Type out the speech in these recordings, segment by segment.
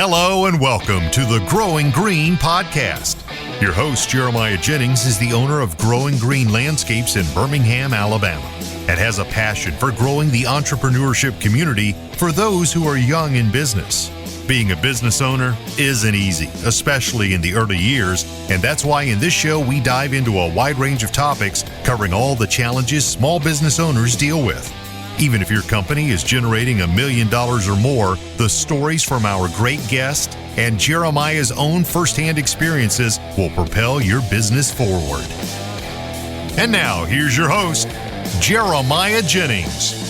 Hello and welcome to the Growing Green podcast. Your host, Jeremiah Jennings, is the owner of Growing Green Landscapes in Birmingham, Alabama, and has a passion for growing the entrepreneurship community for those who are young in business. Being a business owner isn't easy, especially in the early years, and that's why in this show we dive into a wide range of topics covering all the challenges small business owners deal with. Even if your company is generating $1 million or more, the stories from our great guest and Jeremiah's own firsthand experiences will propel your business forward. And now, here's your host, Jeremiah Jennings.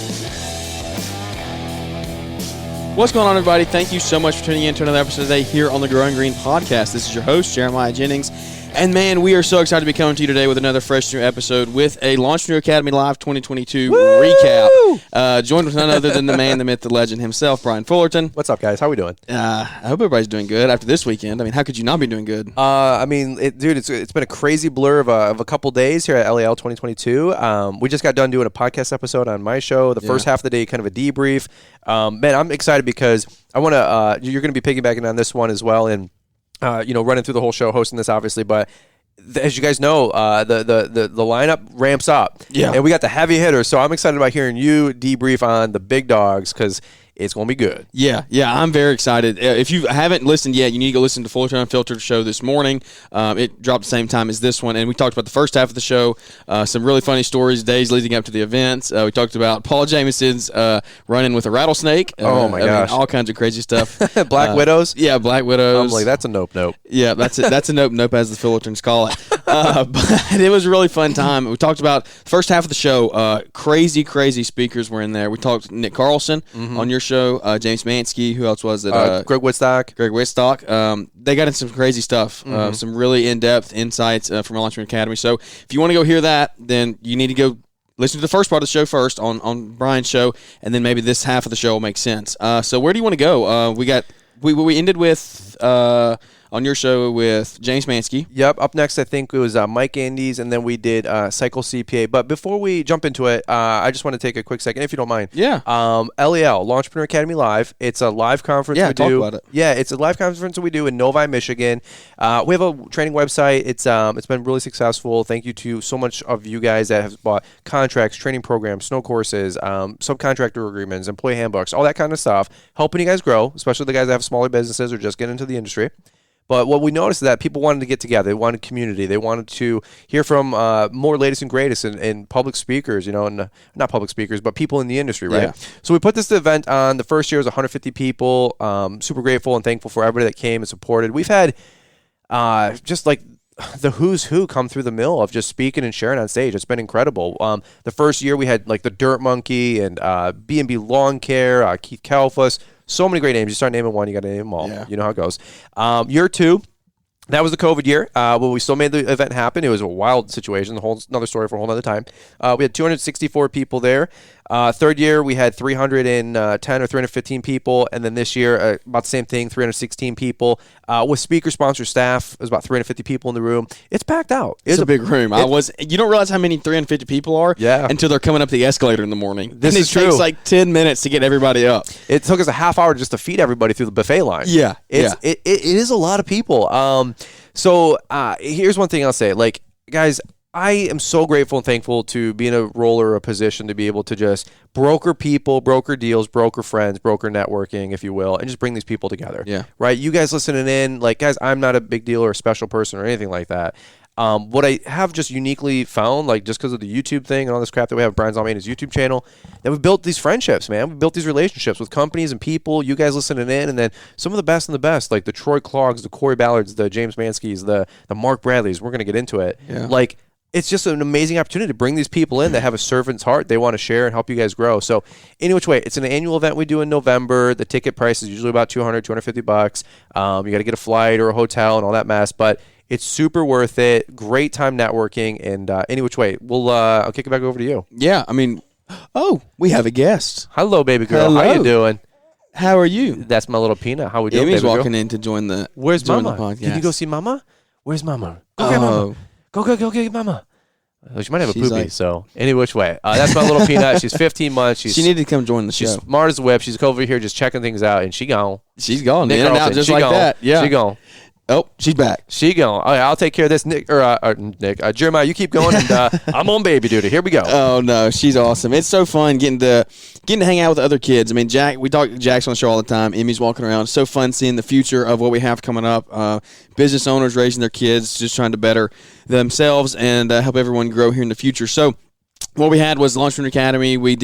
What's going on, everybody? Thank you so much for tuning in to another episode today here on the Growing Green podcast. This is your host, Jeremiah Jennings. And man, we are so excited to be coming to you today with another fresh new episode with a Launchpreneur Academy Live 2022 recap. Joined with none other than the man, the myth, the legend himself, Brian Fullerton. What's up, guys? How we doing? I hope everybody's doing good after this weekend. I mean, how could you not be doing good? It's been a crazy blur of a couple days here at LAL 2022. We just got done doing a podcast episode on my show. The first half of the day, kind of a debrief. Man, I'm excited because I want to. You're going to be piggybacking on this one as well, and running through the whole show, hosting this, obviously, but as you guys know, the lineup ramps up. Yeah. And we got the heavy hitters, so I'm excited about hearing you debrief on the big dogs because it's going to be good. Yeah, I'm very excited. If you haven't listened yet, you need to go listen to Fullerton Unfiltered show this morning. It dropped the same time as this one, and we talked about the first half of the show, some really funny stories, days leading up to the events. We talked about Paul Jamison's running with a rattlesnake. Oh, my gosh. All kinds of crazy stuff. Black Widows? Yeah, Black Widows. I'm like, that's a nope. Yeah, that's a nope, as the Fullertons call it. But it was a really fun time. We talked about the first half of the show. Crazy speakers were in there. We talked to Nick Carlson on your show, James Mansky. Who else was it? Greg Wittstock. They got into some crazy stuff, some really in-depth insights from Launchpreneur Academy. So if you want to go hear that, then you need to go listen to the first part of the show first on Brian's show, and then maybe this half of the show will make sense. So where do you want to go? We ended with on your show with James Mansky. Yep. Up next, I think it was Mike Andes, and then we did Cycle CPA. But before we jump into it, I just want to take a quick second, if you don't mind. Yeah. LAL, Launchpreneur Academy Live. It's a live conference we do. Talk about it. Yeah, it's a live conference that we do in Novi, Michigan. We have a training website. It's been really successful. Thank you to so much of you guys that have bought contracts, training programs, snow courses, subcontractor agreements, employee handbooks, all that kind of stuff, helping you guys grow, especially the guys that have smaller businesses or just get into the industry. But what we noticed is that people wanted to get together. They wanted community. They wanted to hear from more latest and greatest and public speakers, and not public speakers, but people in the industry, right? Yeah. So we put this event on. The first year was 150 people. Super grateful and thankful for everybody that came and supported. We've had just like the who's who come through the mill of just speaking and sharing on stage. It's been incredible. The first year we had like the Dirt Monkey and B&B Lawn Care, Keith Kalfas. So many great names. You start naming one, you got to name them all. Yeah. You know how it goes. Year two, that was the COVID year. But we still made the event happen. It was a wild situation. Another story for a whole other time. We had 264 people there. Third year, we had 310 or 315 people. And then this year, about the same thing, 316 people. With speaker, sponsor, staff, there's about 350 people in the room. It's packed out. It's a big room. You don't realize how many 350 people are until they're coming up the escalator in the morning. This is true. It takes like 10 minutes to get everybody up. It took us a half hour just to feed everybody through the buffet line. Yeah. It is a lot of people. So here's one thing I'll say. Like, guys, I am so grateful and thankful to be in a role or a position to be able to just broker people, broker deals, broker friends, broker networking, if you will, and just bring these people together. Yeah. Right? You guys listening in, like, guys, I'm not a big deal or a special person or anything like that. What I have just uniquely found, like just because of the YouTube thing and all this crap that we have, Brian's on his YouTube channel, that we've built these friendships, man. We've built these relationships with companies and people, you guys listening in, and then some of the best, like the Troy Clogs, the Corey Ballards, the James Manskys, the Mark Bradleys. We're going to get into it. Yeah. Like, it's just an amazing opportunity to bring these people in that have a servant's heart. They want to share and help you guys grow. So any which way, it's an annual event we do in November. The ticket price is usually about $250. You got to get a flight or a hotel and all that mess, but it's super worth it. Great time networking. And any which way, I'll kick it back over to you. Yeah, I mean, we have a guest. Hello, baby girl. Hello. How you doing? How are you? That's my little Peanut. How we doing, Amy's baby walking girl? in to join the Where's join Mama? The podcast. Can you go see Mama? Where's Mama? Go get Mama. Go get Mama. She might have a She's poopy, like- so any which way. That's my little peanut. She's 15 months. She needed to come join the She's show. smart as a whip. She's over here just checking things out, and she gone. She's gone. Nick In and out Carlton, just she like gone. that. Yeah. She gone. Oh, she's back. She gone. All right, I'll take care of this. Nick, Jeremiah, you keep going, and I'm on baby duty. Here we go. Oh no, she's awesome. It's so fun getting to hang out with other kids. I mean, we talk to Jack's on the show all the time. Emmy's walking around. It's so fun seeing the future of what we have coming up. Business owners raising their kids, just trying to better themselves and help everyone grow here in the future. So what we had was the Entrepreneur Academy. We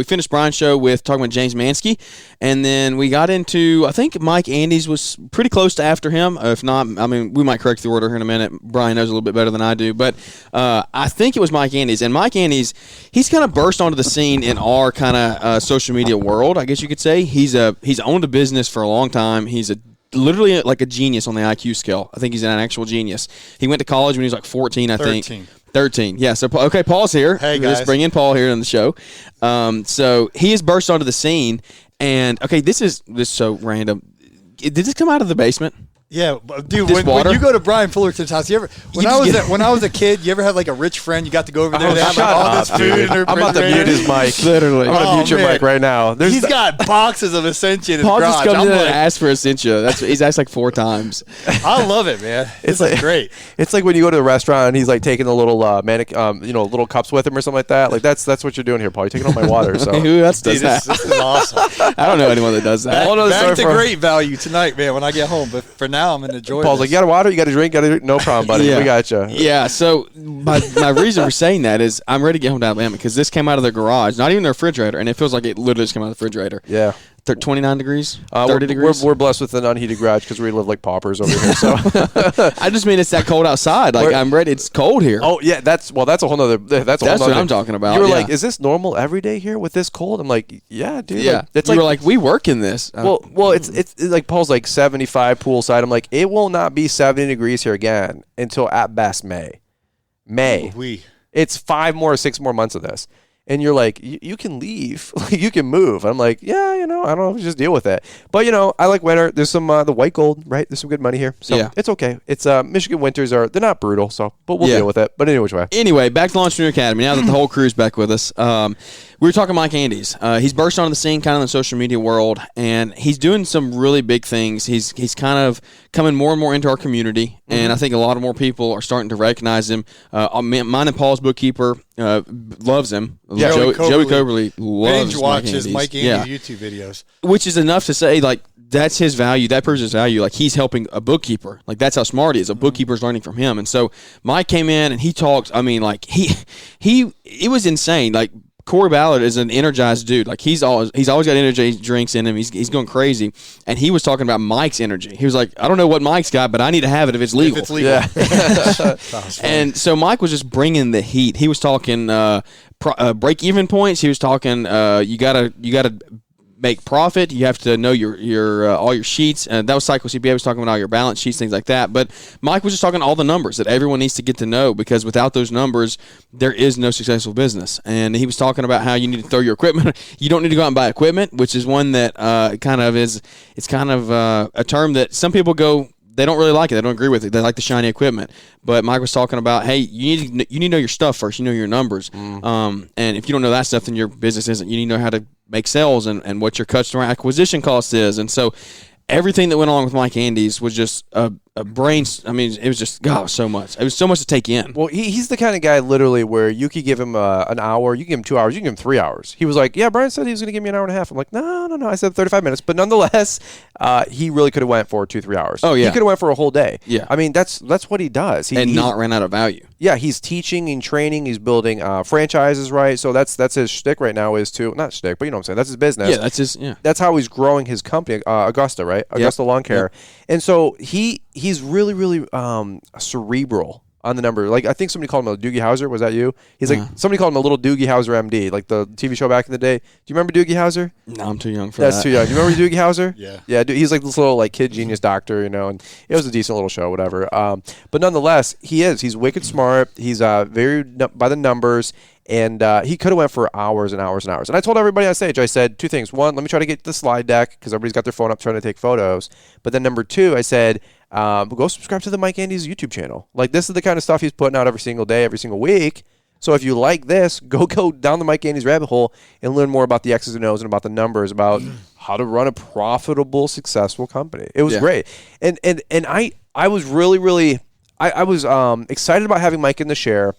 finished Brian's show with talking with James Mansky, and then we got into, I think Mike Andes was pretty close to after him. If not, I mean, we might correct the order here in a minute. Brian knows a little bit better than I do, but I think it was Mike Andes. And Mike Andes, he's kind of burst onto the scene in our kind of social media world, I guess you could say. He's owned a business for a long time. He's literally like a genius on the IQ scale. I think he's an actual genius. He went to college when he was like 14, I think. 13. Yeah. So, okay, Paul's here. Hey, guys. Let's bring in Paul here on the show. So he has burst onto the scene, and okay, this is so random. Did this come out of the basement? Yeah, dude. This When water? you go to Brian Fullerton's house, when I was a kid, you ever had like a rich friend? You got to go over there. They have like, all this food in their I'm about to mute his mic. Literally. I'm going to mute your man. mic right now. He's got boxes of Essentia in his Paul garage. just comes I'm in like, and asks for Essentia. He's asked like 4 times. I love it, man. It's like great. It's like when you go to the restaurant and he's like taking the little little cups with him or something like that. Like that's what you're doing here, Paul. You're taking all my water. So Who else does Dude, that? this is awesome. I don't know anyone that does that. Back to great value tonight, man. When I get home, but for now, I'm gonna enjoy. Paul's like, you got a water? You got a drink? No problem, buddy. Yeah. We got you. Yeah, so my reason for saying that is I'm ready to get home to Alabama because this came out of their garage, not even their refrigerator, and it feels like it literally just came out of the refrigerator. Yeah. 29 degrees, 30 degrees. We're blessed with an unheated garage because we live like paupers over here. So I just mean it's that cold outside. Like I'm ready. It's cold here. oh yeah, that's a whole nother. That's what I'm talking about, You were yeah. like, is this normal every day here with this cold? I'm like, yeah, dude. yeah. Like, it's You were like, we work in this. well, it's like Paul's like 75 poolside. I'm like, it will not be 70 degrees here again until at best May. It's 5 more or 6 more months of this. And you're like, you can leave, you can move. I'm like, yeah, I don't know, just deal with it. But I like winter. There's some the white gold, right? There's some good money here, so Yeah. it's okay. It's Michigan winters they're not brutal, but we'll deal with it. But anyway, which way? Anyway, back to the Entrepreneur Academy. Now that the whole crew's back with us, we were talking Mike Andes. He's burst onto the scene kind of in the social media world, and he's doing some really big things. He's kind of coming more and more into our community, and I think a lot of more people are starting to recognize him. Mine and Paul's bookkeeper loves him. Yeah. Joey Coberly loves Binge Mike watches Andes. Mike Yeah. Andes YouTube videos. Which is enough to say, like, that's his value. That proves his value. Like, he's helping a bookkeeper. Like, that's how smart he is. A bookkeeper's learning from him. And so Mike came in and he talked. I mean, like, it was insane. Like, Corey Ballard is an energized dude. Like, he's always got energy drinks in him. He's going crazy. And he was talking about Mike's energy. He was like, I don't know what Mike's got, but I need to have it if it's legal. If it's legal. Yeah. And so Mike was just bringing the heat. He was talking break-even points. He was talking you gotta make profit. You have to know your all your sheets. And that was Cycle CPA. was talking about all your balance sheets, things like that. But Mike was just talking all the numbers that everyone needs to get to know, because without those numbers, there is no successful business. And he was talking about how you need to throw your equipment. You don't need to go out and buy equipment, which is one that kind of a term that some people go, they don't really like it. They don't agree with it. They like the shiny equipment. But Mike was talking about, hey, you need to know your stuff first. You know your numbers. And if you don't know that stuff, then your business isn't. You need to know how to make sales and what your customer acquisition cost is. And so everything that went along with Mike Andes was just a brain. I mean, it was just, God, so much. It was so much to take in. Well, he's the kind of guy literally where you could give him an hour, you can give him 2 hours, you can give him 3 hours. He was like, yeah, Brian said he was going to give me an hour and a half. I'm like, no. I said 35 minutes. But nonetheless, he really could have went for 2-3 hours. Oh, yeah. He could have went for a whole day. Yeah. I mean, that's what he does. And not ran out of value. Yeah, he's teaching and training. He's building franchises, right? So that's his shtick right now is to, not shtick, but you know what I'm saying. That's his business. Yeah, that's his, yeah. That's how he's growing his company, Augusta, right? Augusta Lawn Care. Yep. And so he's really, really cerebral on the number. Like, I think somebody called him a Doogie Howser. Was that you? He's like, somebody called him a little Doogie Howser MD, like the TV show back in the day. Do you remember Doogie Howser? No, I'm too young for that. That's too young. Do you remember Doogie Howser? Yeah. Yeah, dude, he's like this little like kid genius doctor, and it was a decent little show, whatever. But nonetheless, he's wicked smart. He's very by the numbers, And he could have went for hours and hours and hours. And I told everybody on stage, I said two things. One, let me try to get the slide deck because everybody's got their phone up trying to take photos. But then number two, I said, go subscribe to the Mike Andes YouTube channel. Like, this is the kind of stuff he's putting out every single day, every single week. So if you like this, go down the Mike Andes rabbit hole and learn more about the X's and O's and about the numbers, about how to run a profitable, successful company. It was great. And I was really I was excited about having Mike in the share.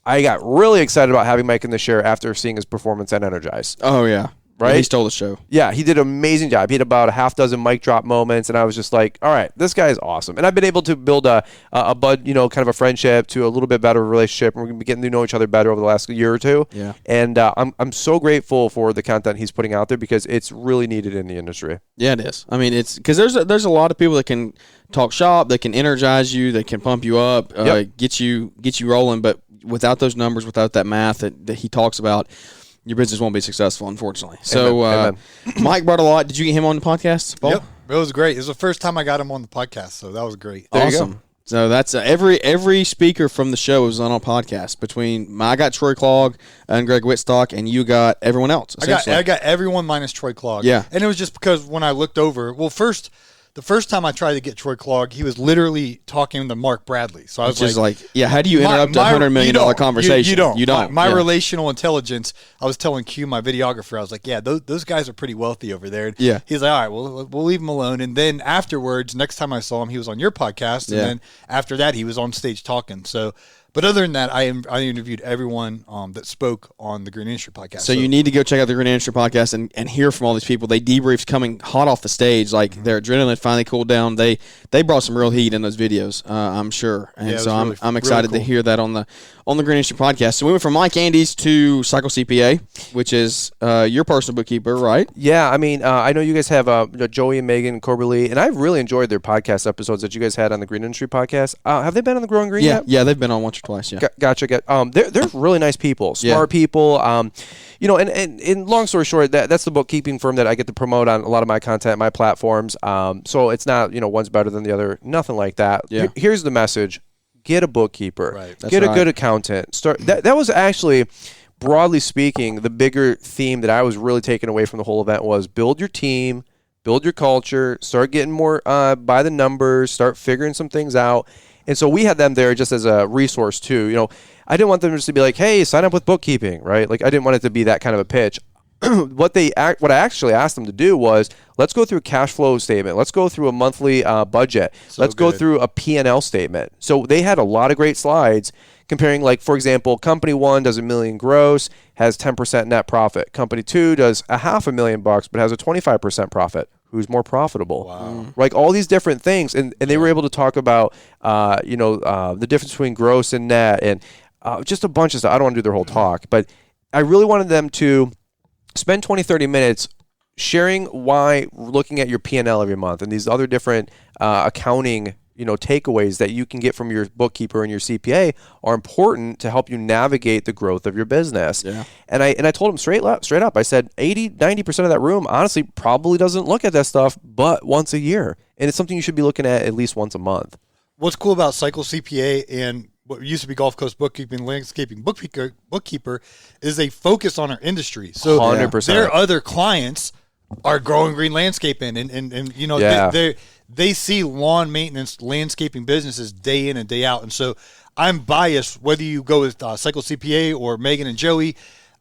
I got really excited about having Mike in the share after seeing his performance at Energize. Oh, yeah. Right? Yeah, he stole the show. Yeah, he did an amazing job. He had about a half dozen mic drop moments, and I was just like, all right, this guy's awesome. And I've been able to build a bud, kind of a friendship to a little bit better relationship, and we're going to be getting to know each other better over the last year or two. Yeah. And I'm so grateful for the content he's putting out there because it's really needed in the industry. Yeah, it is. I mean, it's because there's a lot of people that can talk shop, that can energize you, that can pump you up, get you rolling, but without those numbers, without that math that he talks about, your business won't be successful, unfortunately. So, Mike brought a lot. Did you get him on the podcast, Paul? Yep, it was great. It was the first time I got him on the podcast, so that was great. Awesome. So that's every speaker from the show was on a podcast. I got Troy Clogg and Greg Whitstock, and you got everyone else. I got everyone minus Troy Clogg. Yeah, and it was just because when I looked over, the first time I tried to get Troy Clogg, he was literally talking to Mark Bradley. So I was like, how do you interrupt a $100 million conversation? You don't. My relational intelligence, I was telling Q, my videographer, I was like, yeah, those guys are pretty wealthy over there. And he's like, all right, well, we'll leave him alone. And then afterwards, next time I saw him, he was on your podcast. And then after that, he was on stage talking. So, but other than that, I interviewed everyone that spoke on the Green Industry podcast. So you need to go check out the Green Industry podcast and hear from all these people. They debriefed coming hot off the stage, like their adrenaline finally cooled down. They brought some real heat in those videos, I'm sure. And so I'm excited to hear that on the Green Industry podcast. So we went from Mike Andes to Cycle CPA, which is your personal bookkeeper, right? Yeah, I mean, I know you guys have Joey and Megan and Corbett Lee, and I've really enjoyed their podcast episodes that you guys had on the Green Industry podcast. Have they been on the Growing Green yet? Yeah, they've been on once or twice. Yeah, gotcha. They're really nice people, smart people. And long story short, that's the bookkeeping firm that I get to promote on a lot of my content, my platforms. So it's not one's better than the other, nothing like that. Yeah. Here's the message: get a bookkeeper, right. Get a good accountant. That was actually, broadly speaking, the bigger theme that I was really taking away from the whole event was build your team, build your culture, start getting more by the numbers, start figuring some things out. And so we had them there just as a resource too. I didn't want them just to be like, hey, sign up with bookkeeping, right? Like, I didn't want it to be that kind of a pitch. What I actually asked them to do was, let's go through a cash flow statement. Let's go through a monthly budget. Let's go through a P&L statement. So they had a lot of great slides comparing, like, for example, company 1 does $1 million gross, has 10% net profit. Company 2 does $500,000 but has a 25% profit. Who's more profitable? Wow. Like, all these different things, and they were able to talk about the difference between gross and net, and just a bunch of stuff. I don't want to do their whole talk, but I really wanted them to spend 20-30 minutes sharing why looking at your P&L every month and these other different accounting takeaways that you can get from your bookkeeper and your CPA are important to help you navigate the growth of your business. Yeah. And I told them straight up, I said 80-90% of that room honestly probably doesn't look at that stuff but once a year. And it's something you should be looking at least once a month. What's cool about Cycle CPA and what used to be Gulf Coast Bookkeeping, Landscaping Bookkeeper is they focus on our industry. So 100%. Their other clients are Growing Green Landscaping and they see lawn maintenance, landscaping businesses day in and day out. And so I'm biased, whether you go with Cycle CPA or Megan and Joey,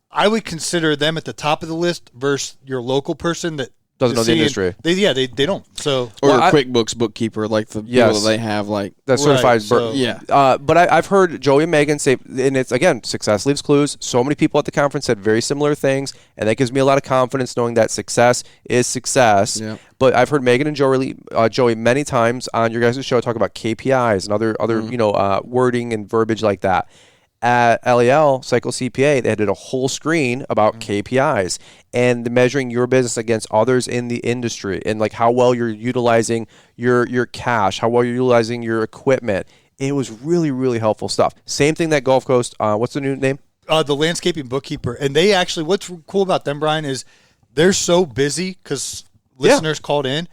I would consider them at the top of the list versus your local person that doesn't know the industry. They don't. So or a QuickBooks bookkeeper, like the people that they have, like that's certified. Yeah. But I've heard Joey and Megan say, and it's again, success leaves clues. So many people at the conference said very similar things, and that gives me a lot of confidence knowing that success is success. Yeah. But I've heard Megan and Joey many times on your guys' show talk about KPIs and other wording and verbiage like that. At LAL, Cycle CPA, they did a whole screen about KPIs and measuring your business against others in the industry and like how well you're utilizing your cash, how well you're utilizing your equipment. It was really, really helpful stuff. Same thing that Gulf Coast, what's the new name? The Landscaping Bookkeeper. And they actually, what's cool about them, Brian, is they're so busy because listeners called in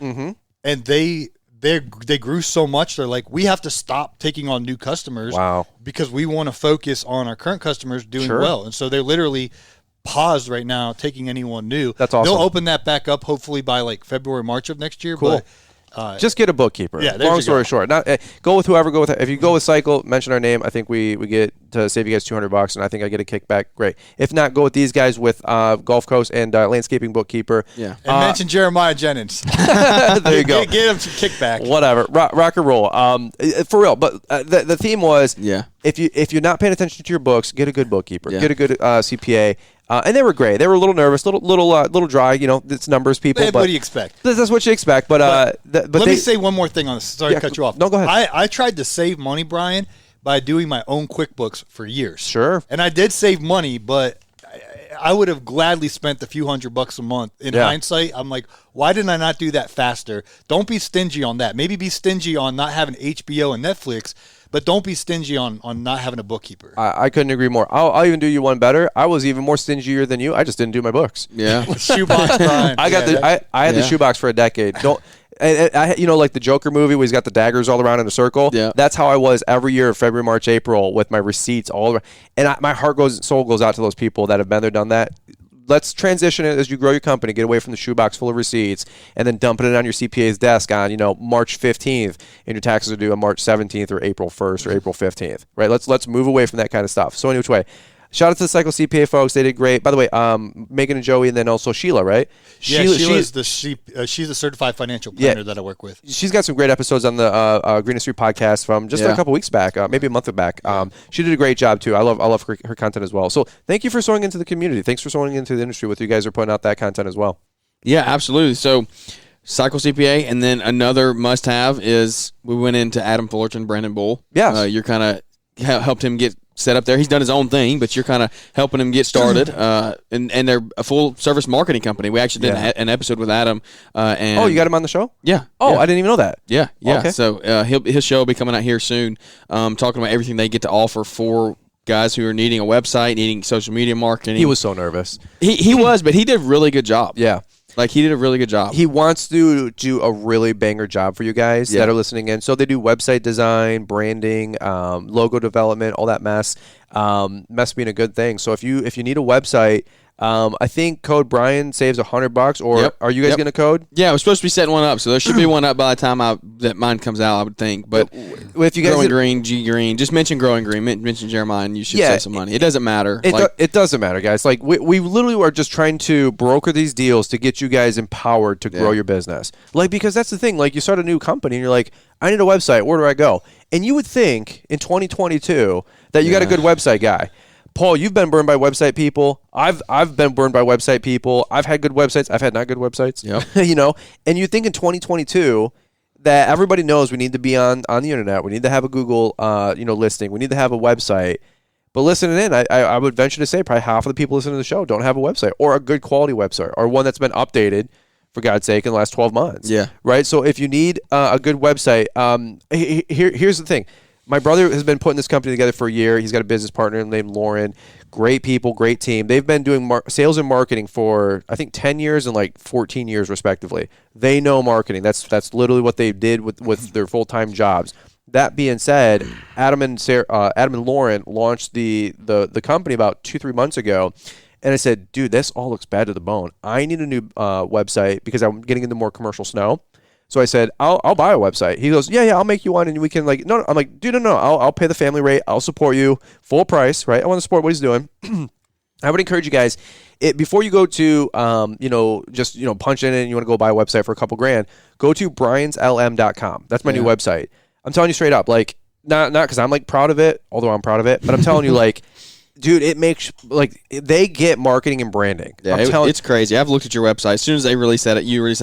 and they grew so much. They're like, we have to stop taking on new customers. Wow. Because we want to focus on our current customers doing well. And so they're literally paused right now taking anyone new. That's awesome. They'll open that back up hopefully by like February, March of next year. Cool. But just get a bookkeeper. Yeah, long story short, go with whoever. Go with if you go with Cycle, mention our name. I think we get to save you guys $200, and I think I get a kickback. Great. If not, go with these guys with Gulf Coast and landscaping bookkeeper. Yeah, and mention Jeremiah Jennings. There you go. Get him some kickback. Whatever. Rock and roll. For real. But the theme was if you're not paying attention to your books, get a good bookkeeper. Get a good CPA. And they were great. They were a little nervous, little dry. It's numbers people. What do you expect? That's what you expect. But let me say one more thing on this. Sorry to cut you off. No, go ahead. I tried to save money, Brian, by doing my own QuickBooks for years. Sure. And I did save money, but I would have gladly spent a few $100 a month. In hindsight, I'm like, why didn't I not do that faster? Don't be stingy on that. Maybe be stingy on not having HBO and Netflix, but don't be stingy on not having a bookkeeper. I couldn't agree more. I'll even do you one better. I was even more stingier than you. I just didn't do my books. Yeah. Shoebox, Brian. I had the shoebox for a decade. Like the Joker movie where he's got the daggers all around in a circle. Yeah. That's how I was every year, February, March, April, with my receipts all around. And my soul goes out to those people that have been there, done that. Let's transition it as you grow your company. Get away from the shoebox full of receipts and then dumping it on your CPA's desk on, March 15th, and your taxes are due on March 17th or April 1st or April 15th. Right? Let's move away from that kind of stuff. So anyway, shout out to the Cycle CPA folks. They did great. By the way, Megan and Joey, and then also Sheila, right? Yeah, she's a certified financial planner that I work with. She's got some great episodes on the Green Street podcast from just a couple weeks back, maybe a month back. She did a great job too. I love her content as well. So thank you for sewing into the community. Thanks for sewing into the industry with you guys are putting out that content as well. Yeah, absolutely. So Cycle CPA, and then another must-have is we went into Adam Fullerton, Brandon Bull. Yes. You're kind of helped him get set up there. He's done his own thing, but you're kind of helping him get started. And they're a full service marketing company. We actually did an episode with Adam. And you got him on the show? Yeah. Oh, I didn't even know that. Yeah. Okay. So his show will be coming out here soon, talking about everything they get to offer for guys who are needing a website, needing social media marketing. He was so nervous. He was, but he did a really good job. Yeah. Like, he did a really good job. He wants to do a really banger job for you guys that are listening in. So they do website design, branding, logo development, all that mess. Mess being a good thing. So if you need a website, I think code Brian saves $100. Or are you guys going to code? Yeah, we're supposed to be setting one up, so there should be one up by the time that mine comes out, I would think. But if you guys Growing Green, G Green, just mention Growing Green, mention Jeremiah, and you should save some money. It doesn't matter. It doesn't matter, guys. Like we literally are just trying to broker these deals to get you guys empowered to grow your business. Like, because that's the thing. Like, you start a new company and you're like, I need a website. Where do I go? And you would think in 2022 that you got a good website guy. Paul, you've been burned by website people. I've been burned by website people. I've had good websites. I've had not good websites. Yep. And you think in 2022 that everybody knows we need to be on the internet. We need to have a Google listing. We need to have a website. But listening in, I would venture to say probably half of the people listening to the show don't have a website or a good quality website or one that's been updated, for God's sake, in the last 12 months. Yeah. Right? So if you need a good website, here's the thing. My brother has been putting this company together for a year. He's got a business partner named Lauren. Great people, great team. They've been doing sales and marketing for, I think, 10 years and like 14 years, respectively. They know marketing. That's literally what they did with their full-time jobs. That being said, Adam and Lauren launched the company about 2-3 months ago. And I said, dude, this all looks bad to the bone. I need a new website because I'm getting into more commercial snow. So I said, I'll buy a website. He goes, yeah, I'll make you one, and we can no. I'm like, dude, no, I'll pay the family rate. I'll support you full price, right? I want to support what he's doing. I would encourage you guys, before you go to, punch in and you want to go buy a website for a couple grand, go to brianslm.com. That's my new website. I'm telling you straight up, like, not because I'm like proud of it, although I'm proud of it, but I'm telling you, like, dude, it makes, like, they get marketing and branding. Yeah, it's crazy. I've looked at your website. As soon as you released that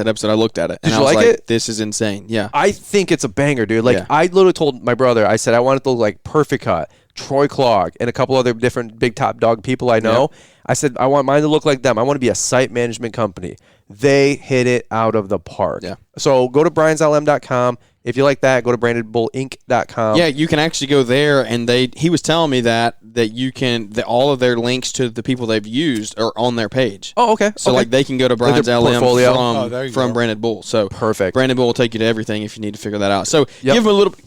episode, I looked at it. Did you like it? This is insane. Yeah. I think it's a banger, dude. Like, I literally told my brother, I said, I want it to look like Perfect Cut, Troy Clogg, and a couple other different big top dog people I know. Yeah. I said, I want mine to look like them. I want to be a site management company. They hit it out of the park. Yeah. So go to brianslm.com. If you like that, go to brandedbullinc.com. Yeah, you can actually go there, and he was telling me that you can all of their links to the people they've used are on their page. Oh, okay. So like they can go to Brian's LM from Branded Bull. So perfect. Branded Bull will take you to everything if you need to figure that out. So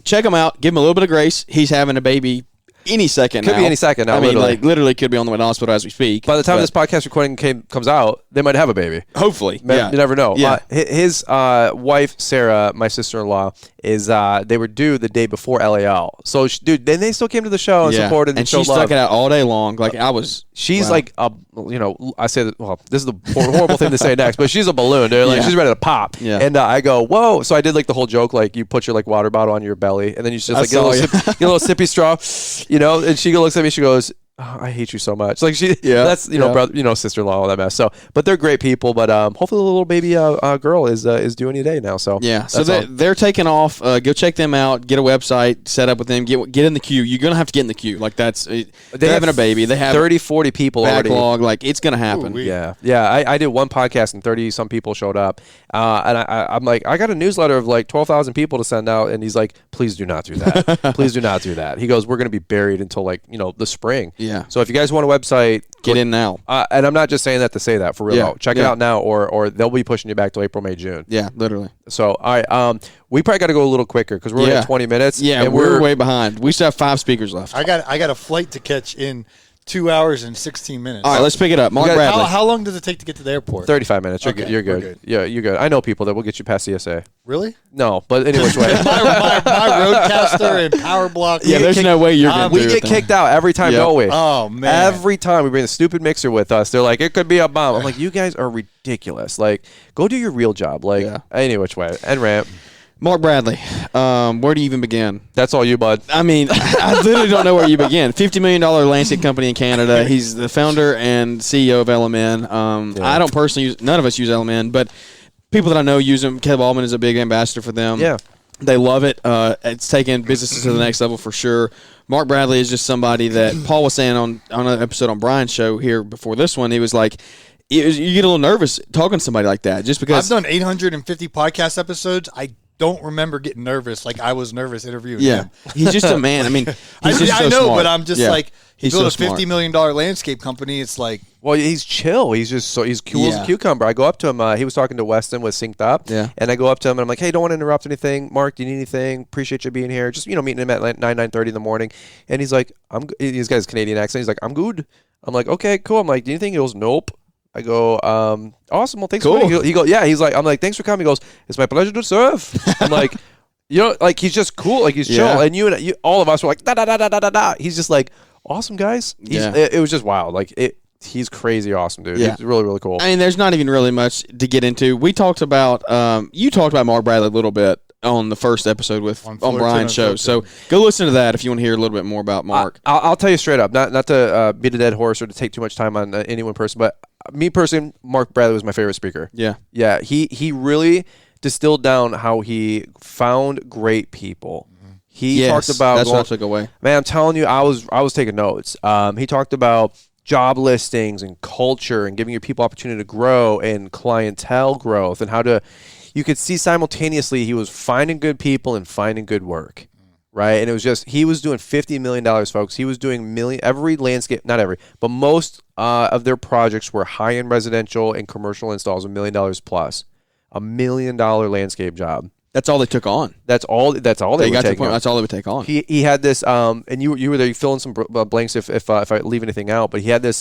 check him out, give him a little bit of grace. He's having a baby any second could now. Be any second now. I mean, literally could be on the way to the hospital as we speak. By the time this podcast recording comes out, they might have a baby. Hopefully. You never know. Yeah. His wife, Sarah, my sister-in-law, is they were due the day before LAL. So, then they still came to the show and supported and she stuck it out all day long. Like she's like I say that. Well, this is the horrible thing to say next, but she's a balloon, dude. Like she's ready to pop. Yeah. And I go, whoa! So I did like the whole joke, like you put your like water bottle on your belly, and then you just like get a little sippy straw, And she looks at me, she goes, oh, I hate you so much. Like that's brother, sister-in-law, all that mess. So, but they're great people. But hopefully, the little baby girl is due any day now. So yeah, so they're taking off. Go check them out. Get a website set up with them. Get in the queue. You're gonna have to get in the queue. Like they're having a baby. They have 30-40 people backlog. Already. Like it's gonna happen. Yeah. I did one podcast and 30 some people showed up. And I'm like, I got a newsletter of like 12,000 people to send out, and he's like, please do not do that. Please do not do that. He goes, we're gonna be buried until like the spring. Yeah. So if you guys want a website, get in now. And I'm not just saying that to say that for real. Yeah. Check it out now, or they'll be pushing you back to April, May, June. Yeah, literally. So all right, we probably got to go a little quicker because we're at 20 minutes. Yeah, and we're way behind. We still have 5 speakers left. I got a flight to catch in 2 hours and 16 minutes. All right, let's pick it up. Mark Bradley. How long does it take to get to the airport? 35 minutes. You're good. You're good. Yeah, you're good. I know people that will get you past CSA. Really? No, but anyway. my roadcaster and power block. Yeah, there's no way you're going to We get kicked out every time, don't we? Oh, man. Every time we bring the stupid mixer with us, they're like, it could be a bomb. I'm like, you guys are ridiculous. Like, go do your real job. Like, any which way. And rant. Mark Bradley, where do you even begin? That's all you, bud. I mean, I literally don't know where you begin. $50 million landscape company in Canada. He's the founder and CEO of LMN. I don't personally use, none of us use LMN, but people that I know use them. Kev Allman is a big ambassador for them. Yeah. They love it. It's taken businesses to the next level for sure. Mark Bradley is just somebody that Paul was saying on an episode on Brian's show here before this one. He was like, you get a little nervous talking to somebody like that just because. I've done 850 podcast episodes. I don't remember getting nervous like I was nervous interviewing him. He's just a man. I mean, I know, smart. but I'm just like, he built a $50 so million landscape company. It's like, well, he's chill. He's just he's cool as a cucumber. I go up to him. He was talking to Weston with Synced Up. Yeah. And I go up to him and I'm like, hey, don't want to interrupt anything. Mark, do you need anything? Appreciate you being here. Just, meeting him at 9:30 in the morning. And he's like, he's got his Canadian accent. He's like, I'm good. I'm like, okay, cool. I'm like, do you think? He goes, nope. I go, awesome. Well, thanks. Cool. He goes, yeah. He's like, I'm like, thanks for coming. He goes, it's my pleasure to serve. I'm like, like he's just cool. Like he's chill. And you, all of us were like, da da da da da da. He's just like, awesome, guys. It was just wild. Like he's crazy awesome, dude. He's really, really cool. I mean, there's not even really much to get into. We talked about, you talked about Mark Bradley a little bit on the first episode on Brian's show. So go listen to that if you want to hear a little bit more about Mark. I'll tell you straight up, not to beat a dead horse or to take too much time on any one person, but me personally, Mark Bradley was my favorite speaker. Yeah. Yeah. He really distilled down how he found great people. He talked about that's what I took away. Man, I'm telling you, I was taking notes. He talked about job listings and culture and giving your people opportunity to grow and clientele growth and how to. You could see simultaneously he was finding good people and finding good work, right? And it was just he was doing $50 million, folks. He was doing every landscape, not every, but most of their projects were high-end residential and commercial installs, $1 million plus, $1 million landscape job. That's all they took on. That's all they would take on. That's all they would take on. He had this, and you were there. You fill in some blanks if I leave anything out. But he had this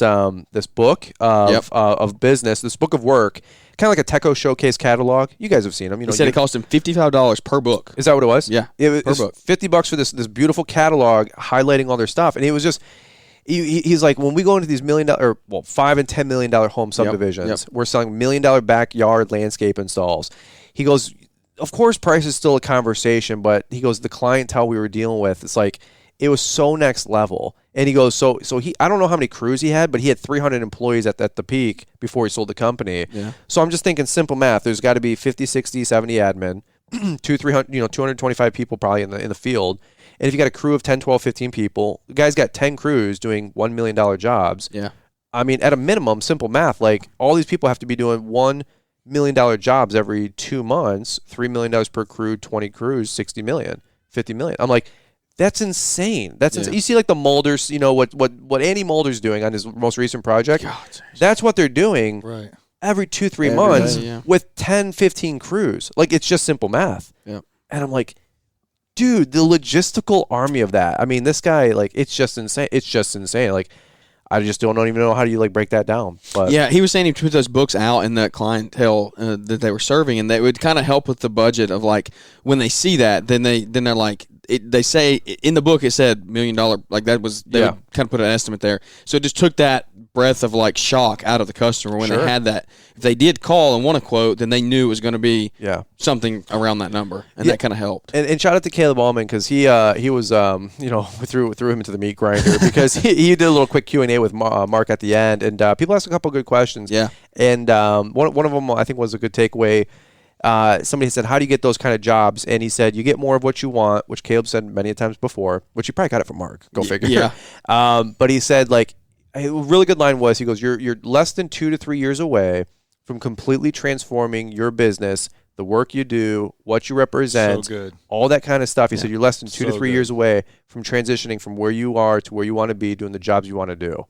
this book of business, this book of work, kind of like a Teco Showcase catalog. You guys have seen them. He said it cost him $55 per book. Is that what it was? Yeah, it was book. $50 for this beautiful catalog highlighting all their stuff, and it was just. He's like, when we go into these $1 million or $5 and $10 million home subdivisions, we're selling $1 million backyard landscape installs. He goes. Of course, price is still a conversation, but he goes, the clientele we were dealing with, it's like, it was so next level. And he goes, so he, I don't know how many crews he had, but he had 300 employees at the peak before he sold the company. Yeah. So I'm just thinking simple math. There's got to be 50, 60, 70 admin, 225 people probably in the field. And if you got a crew of 10, 12, 15 people, the guy's got 10 crews doing $1 million jobs. Yeah. I mean, at a minimum, simple math, like all these people have to be doing one $1 million jobs every 2 months, $3 million per crew, 20 crews, 60 million, 50 million. I'm like, that's insane. That's insane. You see like the Molders, what Andy Mulder's doing on his most recent project. God, that's what they're doing every 2-3 months with 10, 15 crews. Like, it's just simple math. And I'm like, dude, the logistical army of that. I mean, this guy, like, it's just insane. It's just insane. Like, I just don't even know how do you like break that down. But yeah, he was saying he put those books out in the clientele that they were serving, and they would kind of help with the budget of like when they see that, then they're like. They say in the book it said $1 million, like that was they would kind of put an estimate there. So it just took that breath of like shock out of the customer when they had that. If they did call and want a quote, then they knew it was going to be something around that number, and that kind of helped. And shout out to Caleb Allman because he was we threw him into the meat grinder because he did a little quick Q&A with Mark at the end, and people asked a couple of good questions. Yeah, and one of them I think was a good takeaway. Somebody said, how do you get those kind of jobs? And he said, you get more of what you want, which Caleb said many times before, which he probably got it from Mark. Go figure. Yeah. But he said, like, a really good line was, he goes, you're less than 2 to 3 years away from completely transforming your business, the work you do, what you represent, all that kind of stuff. He said, you're less than 2 to 3 years away from transitioning from where you are to where you want to be, doing the jobs you want to do.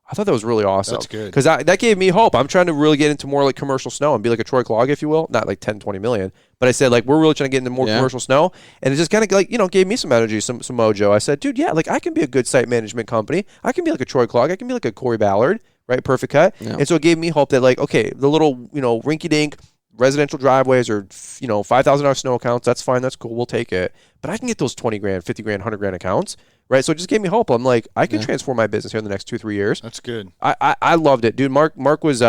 I thought that was really awesome. That's good. Because that gave me hope. I'm trying to really get into more like commercial snow and be like a Troy Clogg, if you will. Not like 10, 20 million. But I said, like, we're really trying to get into more commercial snow. And it just kind of like, gave me some energy, some mojo. I said, dude, like I can be a good site management company. I can be like a Troy Clogg. I can be like a Corey Ballard, right? Perfect Cut. Yeah. And so it gave me hope that like, okay, the little, rinky dink residential driveways or, $5,000 snow accounts, that's fine. That's cool. We'll take it. But I can get those 20 grand, 50 grand, 100 grand accounts. Right, so it just gave me hope. I'm like, I can transform my business here in the next 2-3 years. That's good. I loved it, dude. Mark was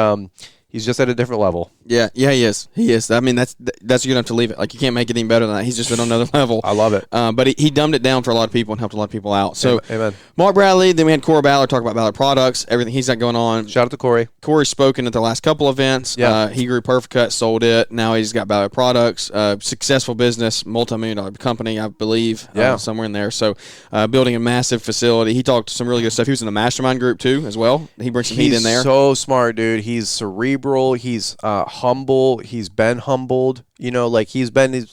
he's just at a different level. Yeah, he is. I mean, that's good enough to leave it. Like, you can't make it any better than that. He's just at another level. I love it. But he dumbed it down for a lot of people and helped a lot of people out. So, amen. Mark Bradley, then we had Corey Ballard talk about Ballard products, everything he's got going on. Shout out to Corey. Corey's spoken at the last couple events. Yeah. He grew Perfect Cut, sold it. Now he's got Ballard products. Successful business, multi-million-dollar company, I believe. Somewhere in there. So, building a massive facility. He talked some really good stuff. He was in the mastermind group too, as well. He brings some heat in there. He's so smart, dude. He's cerebral. He's humble. He's been humbled. He's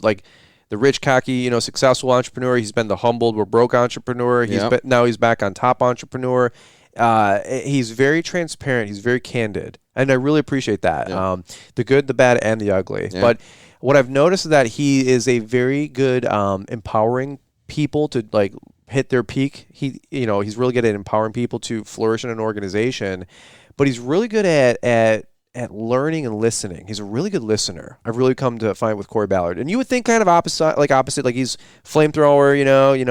like the rich, cocky, successful entrepreneur. He's been the humbled, we're broke entrepreneur. Now he's back on top entrepreneur. He's very transparent. He's very candid, and I really appreciate that. Yeah. The good, the bad, and the ugly. Yeah. But what I've noticed is that he is a very good empowering people to like hit their peak. He's really good at empowering people to flourish in an organization, but he's really good at learning and listening. He's a really good listener. I've really come to find with Corey Ballard. And you would think kind of opposite, like he's flamethrower,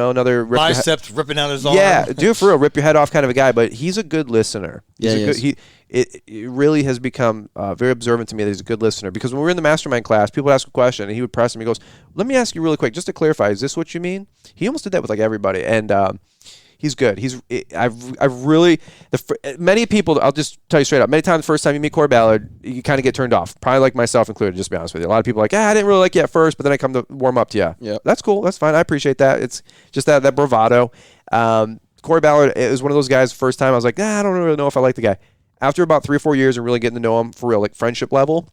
another biceps ripping out his arm. Yeah, dude, for real, rip your head off kind of a guy. But he's a good listener. It really has become very observant to me that he's a good listener. Because when we were in the mastermind class, people would ask a question, and he would press him. He goes, "Let me ask you really quick, just to clarify, is this what you mean?" He almost did that with like everybody, and he's good. Many people, I'll just tell you straight up, many times the first time you meet Corey Ballard, you kind of get turned off. Probably like myself included, just to be honest with you. A lot of people are like, I didn't really like you at first, but then I come to warm up to you. Yeah, that's cool. That's fine. I appreciate that. It's just that bravado. Corey Ballard is one of those guys, first time I was like, I don't really know if I like the guy. After about 3 or 4 years and really getting to know him for real, like friendship level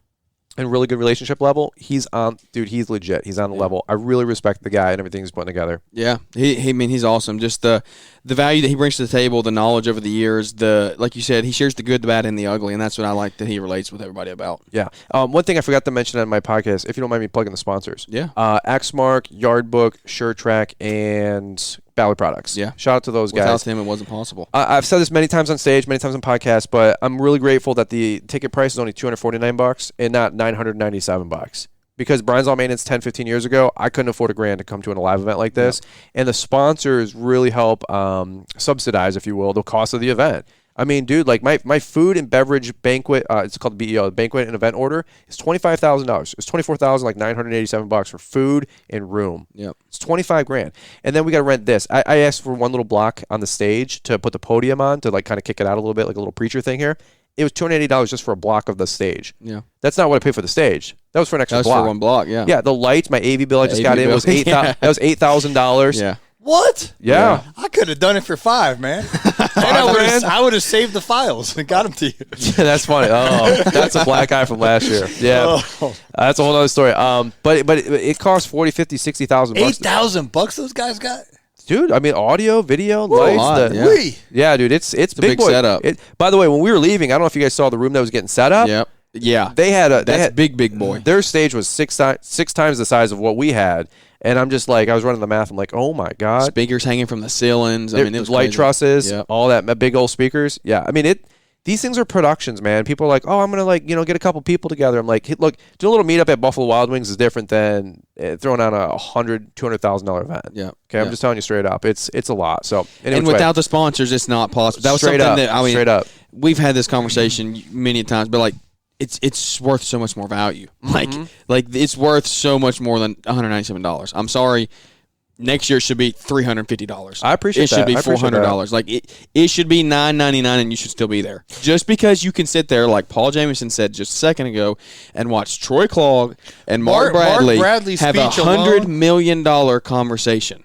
and really good relationship level, he's legit. He's on the level. I really respect the guy and everything he's putting together. Yeah, he's awesome. Just the value that he brings to the table, the knowledge over the years, like you said, he shares the good, the bad, and the ugly, and that's what I like that he relates with everybody about. Yeah. One thing I forgot to mention on my podcast, if you don't mind me plugging the sponsors. Yeah. Axmark, Yardbook, SureTrack, and Ballard Products. Yeah. Shout out to those guys. Without them, it wasn't possible. I've said this many times on stage, many times on podcasts, but I'm really grateful that the ticket price is only $249 and not $997. Because Brian's Law Maintenance 10, 15 years ago, I couldn't afford $1,000 to come to a live event like this. Yep. And the sponsors really help subsidize, if you will, the cost of the event. I mean, dude, like my food and beverage banquet, it's called the BEO, banquet and event order, is $25,000. It's $24,987 for food and room. Yep. It's $25,000. And then we got to rent this. I asked for one little block on the stage to put the podium on to like kind of kick it out a little bit, like a little preacher thing here. It was $280 just for a block of the stage. Yeah. That's not what I paid for the stage. That was for an extra block. For one block, yeah. Yeah, the lights, my AV bill I just got in was $8,000. Yeah. What? Yeah. I could have done it for $5, man. And I would have saved the files and got them to you. Yeah, that's funny. Oh, that's a black eye from last year. Yeah. That's a whole other story. But it costs 40, 50, 60,000 bucks. $8,000 those guys got? Dude, I mean, audio, video, lights. Yeah, dude, it's a big boy setup. By the way, when we were leaving, I don't know if you guys saw the room that was getting set up. Yep. Yeah. They had big boy. Their stage was six times the size of what we had. And I'm just like, I was running the math. I'm like, oh my God. Speakers hanging from the ceilings. I mean, it was light crazy. trusses, all that big old speakers. Yeah. I mean, these things are productions, man. People are like, oh, I'm going to get a couple people together. I'm like, look, do a little meetup at Buffalo Wild Wings is different than throwing on a $200,000 event. Yeah. Okay. I'm just telling you straight up. It's a lot. So, and without the sponsors, it's not possible. That was straight something up, that, I mean, straight up. We've had this conversation many times, but like, it's worth so much more value. Like it's worth so much more than $197. I'm sorry. Next year it should be $350. I appreciate that. It should be $400. Like it should be $999, and you should still be there. Just because you can sit there, like Paul Jamison said just a second ago, and watch Troy Clogg and Mark Bradley have a $100 million conversation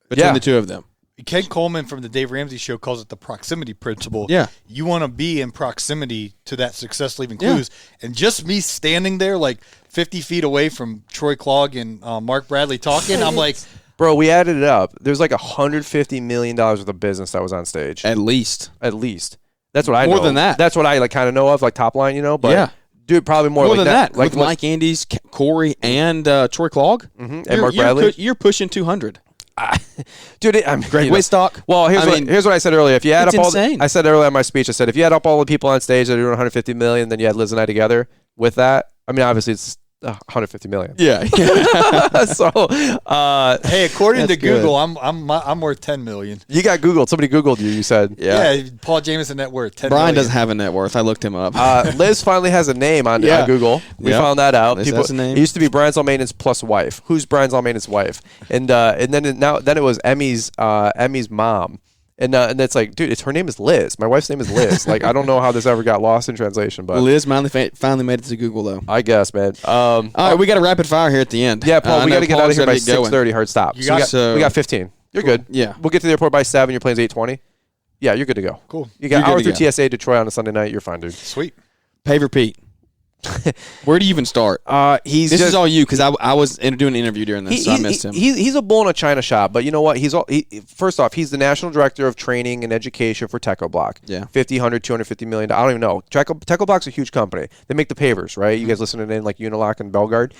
between the two of them. Ken Coleman from the Dave Ramsey Show calls it the proximity principle. Yeah. You want to be in proximity to that success leaving clues. Yeah. And just me standing there like 50 feet away from Troy Clogg and Mark Bradley talking, I'm like... Bro, we added it up. There's like $150 million worth of business that was on stage. At least. That's what I know. More than that. That's what I kind of know of, like top line, But dude, probably more like than that. Like with Mike Andes, Corey, and Troy Clogg. And Mark Bradley. You're pushing 200. Dude, I'm Greg Whitstock. Well, here's what I said earlier. If you add up insane. I said earlier in my speech, I said if you add up all the people on stage that are doing 150 million, then you had Liz and I together with that. I mean, obviously it's 150 million. Yeah. So, hey, according to Google, I'm worth 10 million. You got Googled. Somebody Googled you. You said, yeah. Paul Jamison net worth 10 Brian million. doesn't have a net worth. I looked him up. Liz finally has a name on Google. We found that out. Liz has a name. It used to be Brian's All Maintenance plus wife. Who's Brian's All Maintenance wife? And then it was Emmy's mom. And it's like, dude, her name is Liz. My wife's name is Liz. Like, I don't know how this ever got lost in translation, but Liz finally made it to Google, though. I guess, man. All right, we got a rapid fire here at the end. Yeah, Paul, we got to get out of here by 6:30. Hard stop. We got 15. You're good. Yeah, we'll get to the airport by 7. Your plane's 8:20. Yeah, you're good to go. Cool. You got hour through TSA Detroit on a Sunday night. You're fine, dude. Sweet. Paver Pete. Where do you even start? This is all you, because I was doing an interview during this, so I missed him. He's a bull in a china shop, but you know what? First off, he's the national director of training and education for Teco Block. Yeah, 50, 100, 250 million. I don't even know. Teco Block's a huge company. They make the pavers, right? You guys listening in like Unilock and Belgard.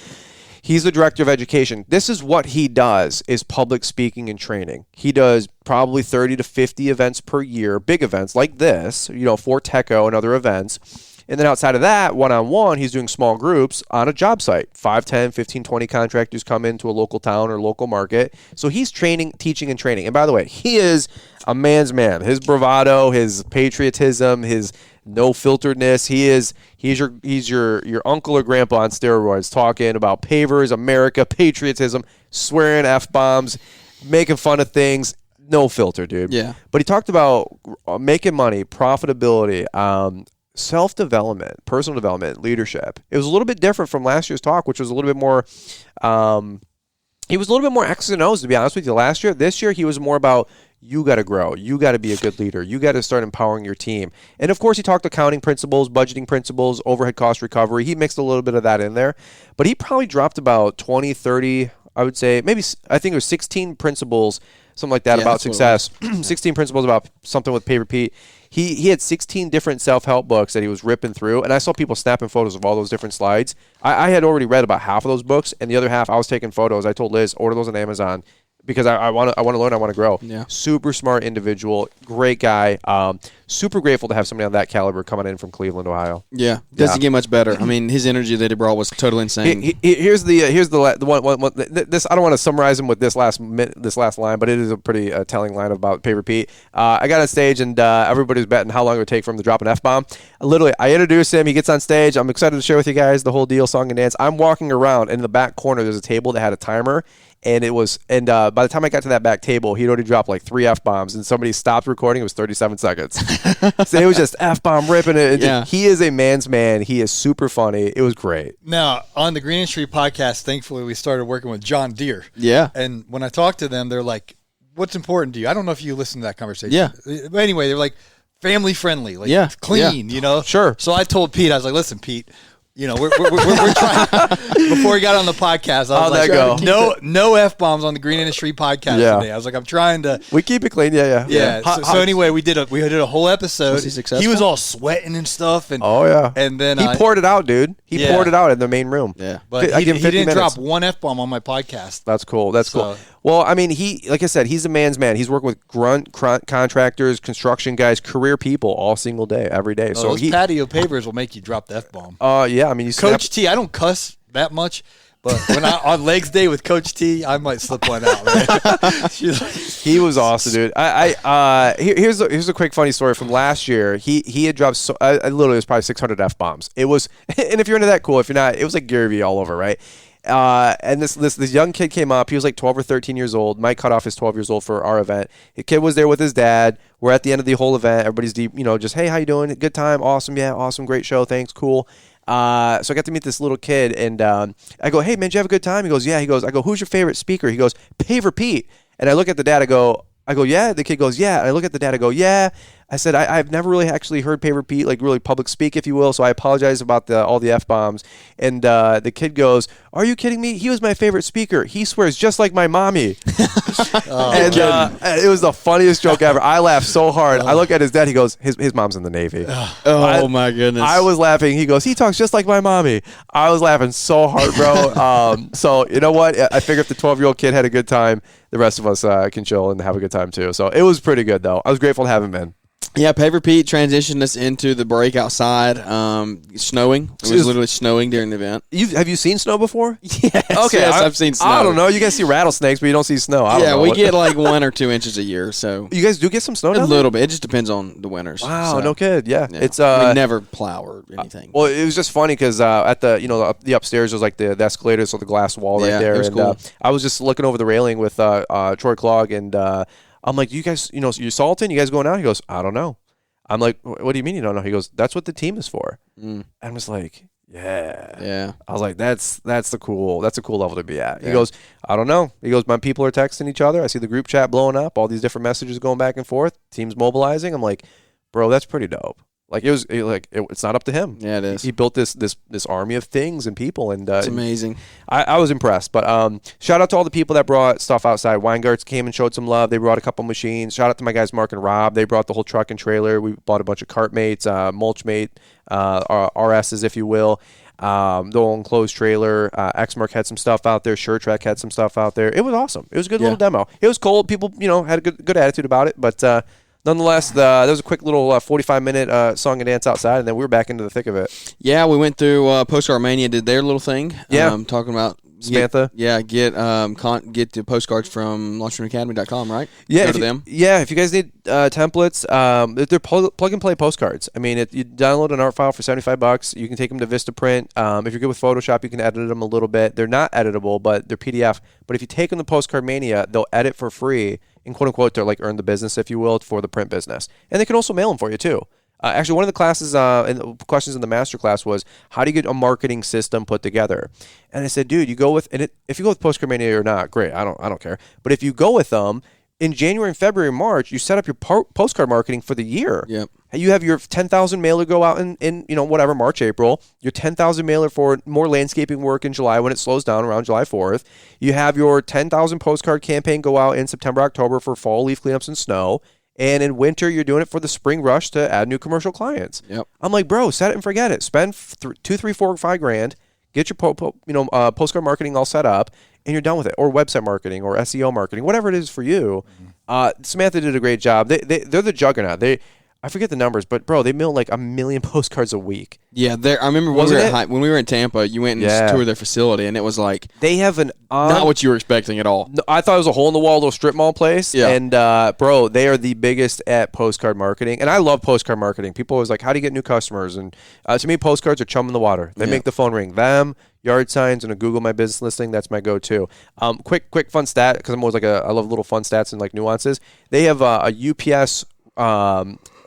He's the director of education. This is what he does: is public speaking and training. He does probably 30 to 50 events per year, big events like this, for Teco and other events. And then outside of that, one-on-one, he's doing small groups on a job site. 5, 10, 15, 20 contractors come into a local town or local market. So he's training, teaching, and training. And by the way, he is a man's man. His bravado, his patriotism, his no-filteredness. He's your uncle or grandpa on steroids, talking about pavers, America, patriotism, swearing F-bombs, making fun of things. No filter, dude. Yeah. But he talked about making money, profitability, self-development, personal development, leadership. It was a little bit different from last year's talk, which was a little bit more, he was a little bit more X's and O's, to be honest with you, last year. This year, he was more about, you got to grow. You got to be a good leader. You got to start empowering your team. And, of course, he talked accounting principles, budgeting principles, overhead cost recovery. He mixed a little bit of that in there. But he probably dropped about 20, 30, I would say, I think it was 16 principles, something like that, about success. 16 principles about something with Paver Pete. He had 16 different self-help books that he was ripping through, and I saw people snapping photos of all those different slides. I had already read about half of those books, and the other half I was taking photos. I told Liz, order those on Amazon, because I want to learn, I want to grow. Yeah. Super smart individual, great guy. Super grateful to have somebody on that caliber coming in from Cleveland, Ohio. Yeah, doesn't get much better. I mean, his energy that he brought was totally insane. Here's the one. This, I don't want to summarize him with this last line, but it is a pretty telling line about Paver Pete. I got on stage and everybody was betting how long it would take for him to drop an F-bomb. Literally, I introduce him. He gets on stage. I'm excited to share with you guys the whole deal, song and dance. I'm walking around, and in the back corner, there's a table that had a timer. And by the time I got to that back table, he'd already dropped like 3 F-bombs, and somebody stopped recording. It was 37 seconds. So it was just F-bomb ripping it. Yeah. He is a man's man. He is super funny. It was great. Now, on the Green Industry podcast, thankfully, we started working with John Deere. Yeah. And when I talked to them, they're like, what's important to you? I don't know if you listen to that conversation. Yeah. But anyway, they're like family friendly, like clean, you know? Sure. So I told Pete, I was like, listen, Pete, you know, we're trying. Before we got on the podcast, I was like, no F-bombs on the Green Industry podcast today. I was like, I'm trying to. We keep it clean, yeah. So anyway, we did a whole episode. Was he successful? He was all sweating and stuff, and and then he poured it out, dude. He poured it out in the main room. Yeah, but he didn't drop one F-bomb on my podcast. That's cool. That's cool. Well, I mean, like I said, he's a man's man. He's working with contractors, construction guys, career people all single day, every day. So those patio pavers will make you drop the F-bomb. Yeah, I mean, Coach T, I don't cuss that much, but when on Legs Day with Coach T, I might slip one out, man. He was awesome, dude. Here's a quick funny story from last year. He had dropped literally it was probably 600 F-bombs. It was, and if you're into that, cool. If you're not, it was like Gary Vee all over, right? And this young kid came up. He was like 12 or 13 years old. Mike Cutoff is 12 years old for our event. The kid was there with his dad. We're at the end of the whole event. Everybody's deep, just, hey, how you doing? Good time. Awesome. Yeah, awesome. Great show. Thanks. Cool. So I got to meet this little kid, and I go, hey, man, did you have a good time? He goes, yeah. He goes, I go, who's your favorite speaker? He goes, Paver Pete. And I look at the dad. I go, yeah. The kid goes, yeah. And I look at the dad. I go, yeah. I said, I've never really actually heard Paver Pete like really public speak, if you will, so I apologize about all the F-bombs. And the kid goes, are you kidding me? He was my favorite speaker. He swears just like my mommy. It was the funniest joke ever. I laughed so hard. I look at his dad. He goes, his mom's in the Navy. My goodness. I was laughing. He goes, he talks just like my mommy. I was laughing so hard, bro. So you know what? I figure if the 12-year-old kid had a good time, the rest of us can chill and have a good time too. So it was pretty good, though. I was grateful to have him, man. Yeah, Paver Pete transitioned us into the break outside. Snowing. It was literally snowing during the event. Have you seen snow before? Yes. Okay, yes, I've seen snow. I don't know. You guys see rattlesnakes, but you don't see snow. I don't know. We get like 1 or 2 inches a year. So you guys do get some snow? A little bit. It just depends on the winters. Wow, no kid. Yeah. It's we never plow or anything. Well, it was just funny because at the upstairs was like the escalator, so the glass wall right there. It was cool. I was just looking over the railing with Troy Clogg, and I'm like, you guys, you're salting? You guys going out? He goes, I don't know. I'm like, what do you mean you don't know? He goes, that's what the team is for. And I was like, yeah. I was like, that's a cool level to be at. He goes, I don't know. He goes, my people are texting each other. I see the group chat blowing up, all these different messages going back and forth. Team's mobilizing. I'm like, bro, that's pretty dope. Like it's not up to him. Yeah, it is. He built this army of things and people, and it's amazing. I was impressed. But shout out to all the people that brought stuff outside. Weingarts came and showed some love. They brought a couple machines. Shout out to my guys Mark and Rob. They brought the whole truck and trailer. We bought a bunch of cart mates, mulch mate, RSs, if you will. The whole enclosed trailer. Xmark had some stuff out there. SureTrack had some stuff out there. It was awesome. It was a good little demo. It was cold. People had a good attitude about it, but. Nonetheless, there was a quick little 45-minute song and dance outside, and then we were back into the thick of it. Yeah, we went through Postcard Mania, did their little thing. Yeah. Talking about Samantha. Get the postcards from launchroomacademy.com, right? Yeah. Go to them. Yeah, if you guys need templates, they're plug-and-play postcards. I mean, you download an art file for $75. You can take them to Vistaprint. If you're good with Photoshop, you can edit them a little bit. They're not editable, but they're PDF. But if you take them to Postcard Mania, they'll edit for free, and quote-unquote, to like earn the business, if you will, for the print business. And they can also mail them for you, too. Actually, one of the classes and the questions in the master class was, how do you get a marketing system put together? And I said, dude, if you go with Postcard Mania or not, great, I don't care. But if you go with them, in January, February, March, you set up your postcard marketing for the year. Yep. You have your 10,000 mailer go out in March, April. Your 10,000 mailer for more landscaping work in July when it slows down around July 4th. You have your 10,000 postcard campaign go out in September, October for fall leaf cleanups and snow. And in winter, you're doing it for the spring rush to add new commercial clients. Yep. I'm like, bro, set it and forget it. Spend $2, $3, $4, $5 $5. Get your postcard marketing all set up, and you're done with it. Or website marketing, or SEO marketing, whatever it is for you. Samantha did a great job. They're the juggernaut. I forget the numbers, but bro, they mail like 1 million postcards a week. Yeah, I remember when we were in Tampa, you went and toured their facility, and it was like they have not what you were expecting at all. No, I thought it was a hole in the wall little strip mall place. Yeah. And bro, they are the biggest at postcard marketing, and I love postcard marketing. People always like, how do you get new customers? And to me, postcards are chum in the water. They make the phone ring. Them, yard signs, and a Google My Business listing. That's my go-to. Quick fun stat, because I'm always like I love little fun stats and like nuances. They have a UPS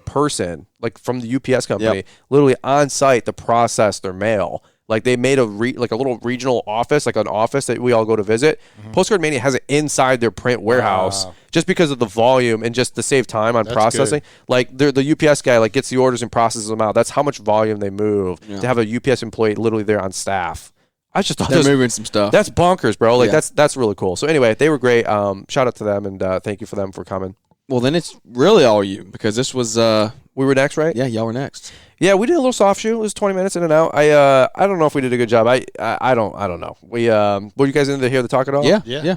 person, like from the UPS company, literally on site to process their mail. Like they made like a little regional office, like an office that we all go to visit. Postcard Mania has it inside their print warehouse just because of the volume and just to save time on processing. Good. Like the UPS guy like gets the orders and processes them out. That's how much volume they move to have a UPS employee literally there on staff. I just thought they're moving some stuff. That's bonkers, bro. Like that's really cool. So anyway, they were great. Shout out to them and thank you for them for coming. Well, then it's really all you because this was we were next, right? Yeah, y'all were next. Yeah, we did a little soft shoe. It was 20 minutes in and out. I don't know if we did a good job. I don't know. We were you guys in to hear the talk at all? Yeah.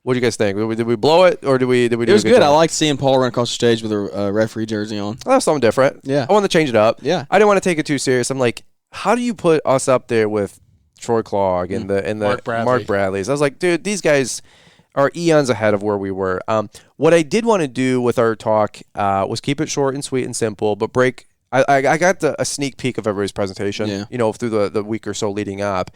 What do you guys think? Did we blow it or did we do it was a good. job? I liked seeing Paul run across the stage with a referee jersey on. Well, that's something different. Yeah. I wanted to change it up. Yeah. I didn't want to take it too serious. I'm like, how do you put us up there with Troy Clogg and the Mark Bradleys? I was like, dude, these guys are eons ahead of where we were. What I did want to do with our talk was keep it short and sweet and simple, but break. I got a sneak peek of everybody's presentation, through the week or so leading up.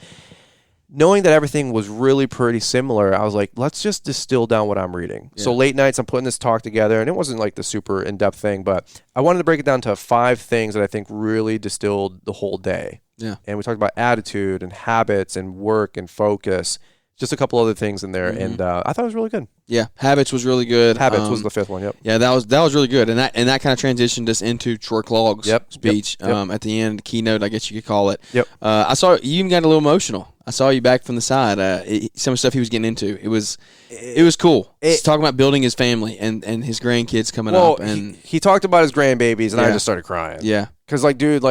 Knowing that everything was really pretty similar, I was like, let's just distill down what I'm reading. Yeah. So late nights, I'm putting this talk together, and it wasn't like the super in-depth thing, but I wanted to break it down to 5 things that I think really distilled the whole day. Yeah. And we talked about attitude and habits and work and focus. Just a couple other things in there, and I thought it was really good. Yeah, Habits was really good. Habits was the 5th one. Yep. Yeah, that was really good, and that kind of transitioned us into Troy Clogg's speech at the end, keynote, I guess you could call it. Yep. I saw you even got a little emotional. I saw you back from the side. Some of the stuff he was getting into, it was cool. He's talking about building his family and his grandkids coming up, and he talked about his grandbabies, and I just started crying. Yeah, because dude,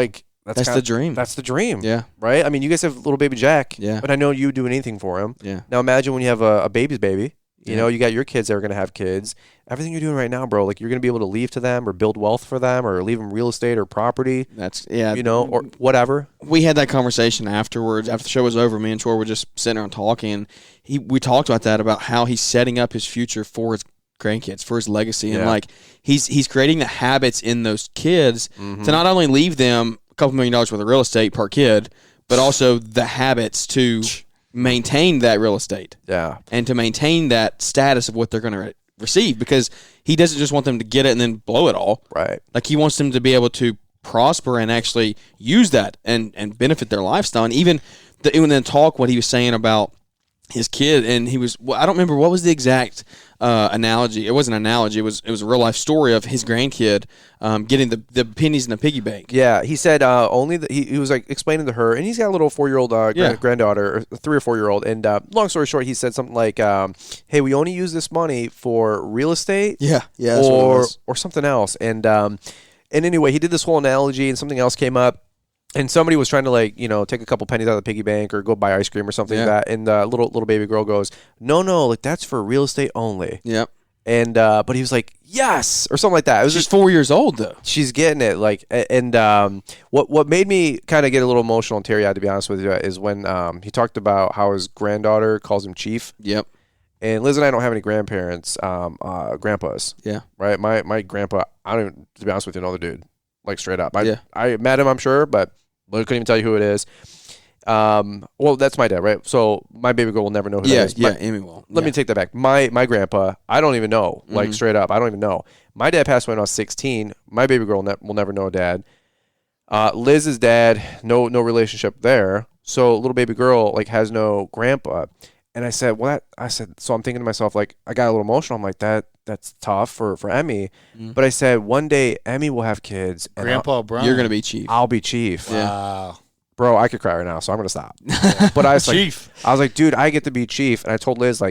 That's the dream. That's the dream. Yeah. Right? I mean, you guys have little baby Jack. Yeah. But I know you would do anything for him. Yeah. Now imagine when you have a baby's baby. You know, you got your kids that are going to have kids. Everything you're doing right now, bro, like you're going to be able to leave to them or build wealth for them or leave them real estate or property. Or whatever. We had that conversation afterwards. After the show was over, me and Troy were just sitting there and talking. We talked about that, about how he's setting up his future for his grandkids, for his legacy. And like he's creating the habits in those kids to not only leave them a couple $1 million worth of real estate per kid, but also the habits to maintain that real estate. Yeah. And to maintain that status of what they're going to receive, because he doesn't just want them to get it and then blow it all. Right. Like he wants them to be able to prosper and actually use that and benefit their lifestyle. And even in the talk, what he was saying about his kid, and he was, I don't remember what was the exact analogy. It wasn't an analogy. It was a real life story of his grandkid getting the pennies in the piggy bank. Yeah, he said he was like explaining to her, and he's got a little 4-year-old granddaughter, or 3 or 4-year-old, and long story short, he said something like, "Hey, we only use this money for real estate, or something else." And anyway, he did this whole analogy, and something else came up. And somebody was trying to take a couple pennies out of the piggy bank or go buy ice cream or something like that. And the little baby girl goes, no, like that's for real estate only. Yep. And but he was like, yes, or something like that. It was She's 4 years old though. She's getting it. What made me kind of get a little emotional and teary-eyed, to be honest with you, is when he talked about how his granddaughter calls him Chief. Yep. And Liz and I don't have any grandparents, grandpas. Yeah. Right. My grandpa, I don't even, to be honest with you, know the dude, like straight up. I met him, I'm sure, but I couldn't even tell you who it is. Well, that's my dad, right? So my baby girl will never know who that is. Yeah, Amy will. Let me take that back. My grandpa, I don't even know, like straight up. I don't even know. My dad passed away when I was 16. My baby girl will never know dad. Liz's dad, no relationship there. So little baby girl has no grandpa. And I said, so I'm thinking to myself, I got a little emotional. I'm like, that's tough for Emmy. But I said, one day Emmy will have kids. And Grandpa Brian. You're going to be Chief. I'll be Chief. Wow. Bro, I could cry right now, so I'm going to stop. But I was Chief. I was like, dude, I get to be Chief. And I told Liz,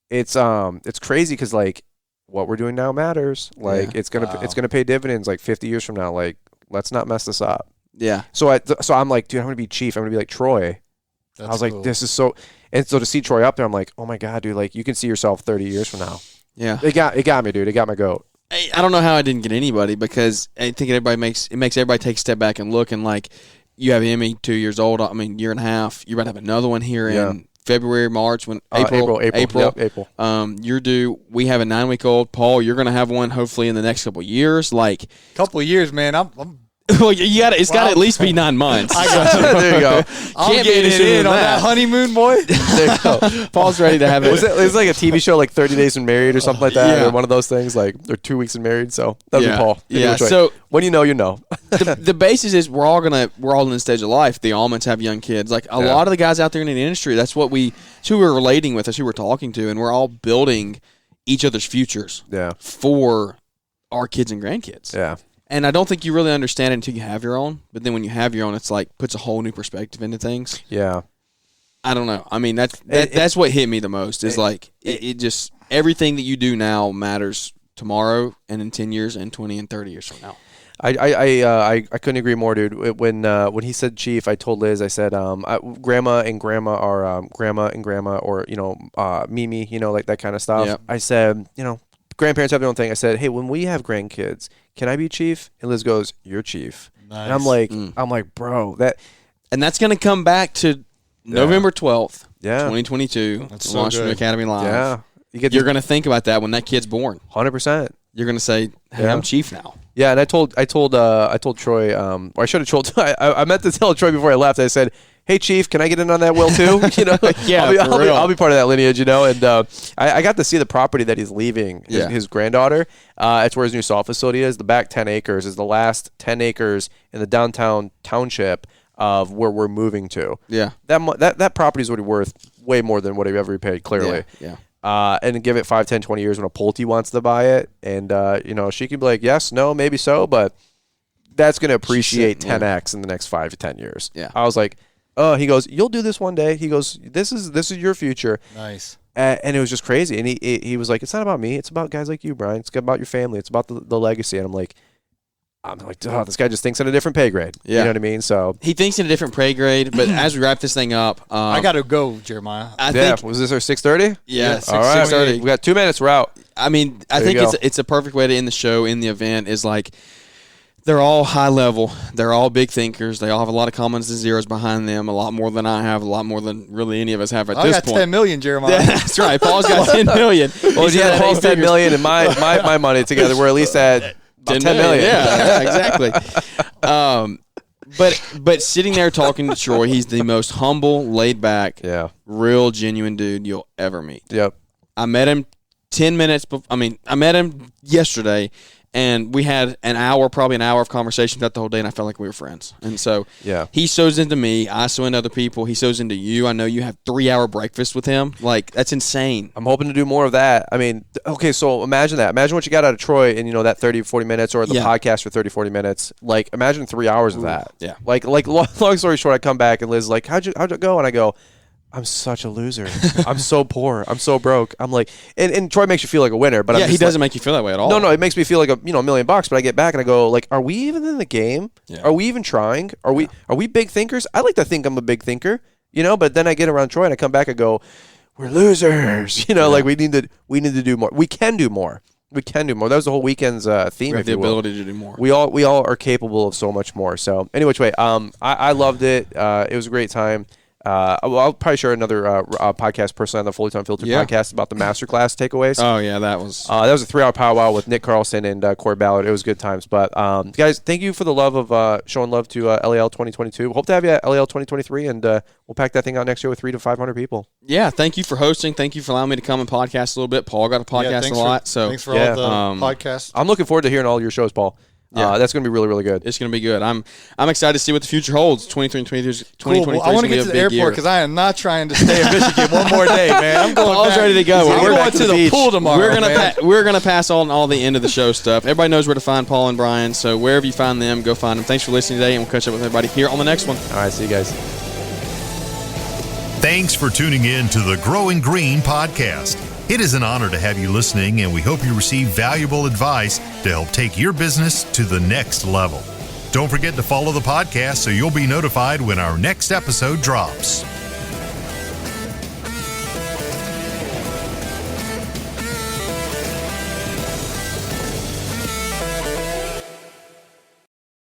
it's crazy because, what we're doing now matters. It's gonna pay dividends 50 years from now. Let's not mess this up. Yeah. So I'm like, dude, I'm going to be Chief. I'm going to be like Troy. I was like, this is so... And so to see Troy up there, I'm like, oh my God, dude, you can see yourself 30 years from now. Yeah. It got me, dude. It got my goat. I don't know how I didn't get anybody, because I think it makes everybody take a step back and look, and you have Emmy 2 years old. I mean, year and a half. You're about to have another one here in February, March, April. Yep, April. You're due. We have a 9-week-old. Paul, you're going to have one hopefully in the next couple of years. Couple of years, man. Well, you got it's got to at least be 9 months. I got you. There you go. I'm Can't be getting any it in sooner on than that honeymoon, boy. There you go. Paul's ready to have it. Was it like a TV show like 30 Days and Married or something like that? Yeah. Or one of those things like or 2 weeks and married. So that'd be Paul. Yeah. Which way. So when you know, you know. the basis is we're all in the stage of life. The almonds have young kids. Like a lot of the guys out there in the industry, that's who we're relating with, that's who we're talking to, and we're all building each other's futures. Yeah. For our kids and grandkids. Yeah. And I don't think you really understand it until you have your own. But then when you have your own, it's like puts a whole new perspective into things. Yeah. I don't know. I mean, that's what hit me the most is it just everything that you do now matters tomorrow and in 10 years and 20 and 30 years from now. I couldn't agree more, dude. When he said chief, I told Liz, I said, grandma and grandma are grandma and grandma, or Mimi, like that kind of stuff. Yep. I said, grandparents have their own thing. I said, hey, when we have grandkids, can I be chief? And Liz goes, you're chief. Nice. And I'm like, bro, and that's gonna come back to November 12th, 2022. That's launch so from good. Academy Live. Yeah, you're gonna think about that when that kid's born. 100%. You're gonna say, hey, I'm chief now. Yeah, and I told Troy, or I should have told. I meant to tell Troy before I left. I said, "Hey, Chief, can I get in on that will too?" Yeah, I'll be part of that lineage, And I got to see the property that he's leaving. His granddaughter. It's where his new salt facility is. The back 10 acres is the last 10 acres in the downtown township of where we're moving to. Yeah, that property is already worth way more than what I've ever paid. Clearly. Yeah. And give it 5, 10, 20 years when a Pulte wants to buy it. And, she could be like, yes, no, maybe so, but that's going to appreciate 10x in the next 5 to 10 years. Yeah. I was like, oh, he goes, you'll do this one day. He goes, this is your future. Nice. And it was just crazy. And he was like, it's not about me. It's about guys like you, Brian. It's about your family. It's about the legacy. And I'm like, oh, this guy just thinks in a different pay grade. Yeah. You know what I mean? So he thinks in a different pay grade. But as we wrap this thing up, I got to go, Jeremiah. I think, was this our 6:30? Yeah, All right. 6:30. We got 2 minutes. We're out. I mean, I think it's a perfect way to end the show, in the event, is like they're all high level. They're all big thinkers. They all have a lot of commons and zeros behind them, a lot more than I have, a lot more than really any of us have at this point. I got 10 million, Jeremiah. Yeah, that's right. Paul's got 10 million. Well, yeah, Paul's 10 million and my money together. We're at least at 10 million. Yeah, exactly. But sitting there talking to Troy, he's the most humble, laid back, real, genuine dude you'll ever meet. Yep. I met him 10 minutes before. I met him yesterday, and we had probably an hour of conversation throughout the whole day, and I felt like we were friends. And so he sows into me. I sow into other people. He sows into you. I know you have 3-hour breakfast with him. Like, that's insane. I'm hoping to do more of that. I mean, okay, so imagine that. Imagine what you got out of Troy in, that 30, 40 minutes, or the podcast for 30, 40 minutes. Like, imagine 3 hours of that. Yeah. Like long story short, I come back, and Liz is like, how'd it go? And I go, I'm such a loser. I'm so poor. I'm so broke. I'm like, and Troy makes you feel like a winner, but he doesn't make you feel that way at all. No, it makes me feel like $1 million. But I get back and I go, like, are we even in the game? Yeah. Are we even trying? Are we big thinkers? I like to think I'm a big thinker, But then I get around Troy and I come back and go, we're losers. Like we need to do more. We can do more. We can do more. That was the whole weekend's theme. We have the ability to do more. We all are capable of so much more. So anyway, I loved it. It was a great time. I'll probably share another podcast personally on the Fullerton Filter podcast about the masterclass takeaways. Oh yeah, that was a 3-hour powwow with Nick Carlson and Corey Ballard. It was good times. But guys, thank you for the love of showing love to LAL 2022. Hope to have you at LAL 2023, and we'll pack that thing out next year with 300 to 500 people. Yeah, thank you for hosting. Thank you for allowing me to come and podcast a little bit. Paul got a podcast a lot, thanks for all the podcasts. I'm looking forward to hearing all your shows, Paul. Yeah, that's going to be really, really good. It's going to be good. I'm excited to see what the future holds. 2023 cool. Well, I want to get to the airport because I am not trying to stay in Michigan one more day, man. I'm going Paul's ready to go. We're going to the pool tomorrow. We're gonna pass on all the end of the show stuff. Everybody knows where to find Paul and Brian, so wherever you find them, go find them. Thanks for listening today, and we'll catch up with everybody here on the next one. All right, see you guys. Thanks for tuning in to the Growing Green podcast. It is an honor to have you listening, and we hope you receive valuable advice to help take your business to the next level. Don't forget to follow the podcast so you'll be notified when our next episode drops.